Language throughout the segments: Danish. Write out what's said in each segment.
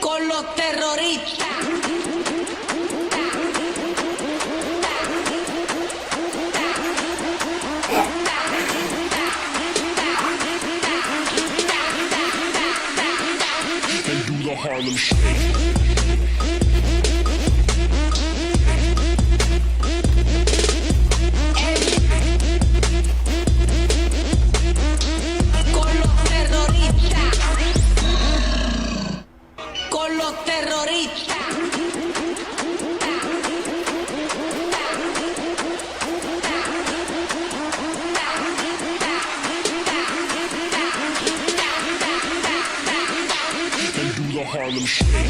Con los terroristas. Harlem Shake. Con los terroristas. Con los terroristas. Harlem Shake.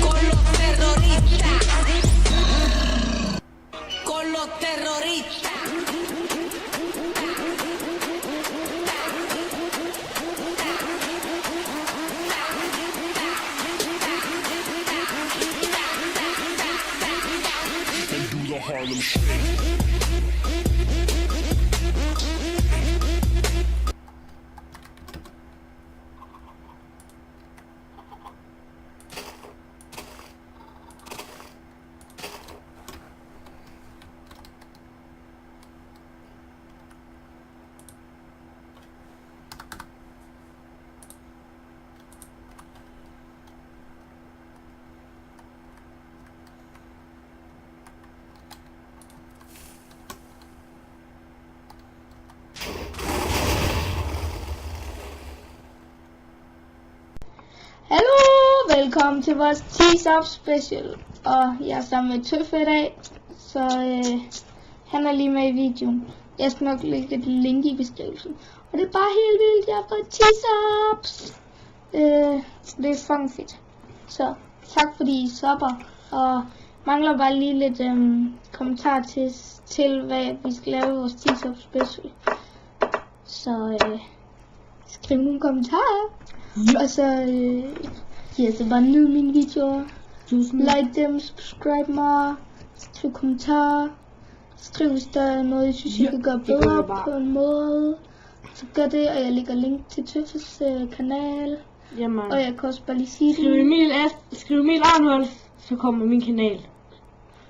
Con los terroristas. Con los terroristas. Harlem Shake. Hallo, velkommen til vores teaser special. Og jeg er sammen med Tøffe i dag, så han er lige med i videoen. Jeg skal nok lægge et link i beskrivelsen. Og det er bare helt vildt, jeg har fået teaser-ups. Det er fucking fedt. Så tak fordi I subber, og mangler bare lige lidt kommentar til hvad vi skal lave i vores teaser special. Så skriv nogle kommentarer. Og så giv så bare nyd mine videoer. Like dem, subscribe mig, skriv kommentarer. Skriv hvis der er noget, jeg synes, jeg kan gøre bedre på en måde. Så gør det, og jeg lægger link til Tøffes kanal. Jamen. Og jeg kan også bare lige sige Skriv Emil Arnholdt, så kommer min kanal.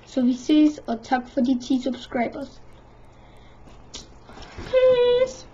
Så vi ses, og tak for de 10 subscribers. Peace.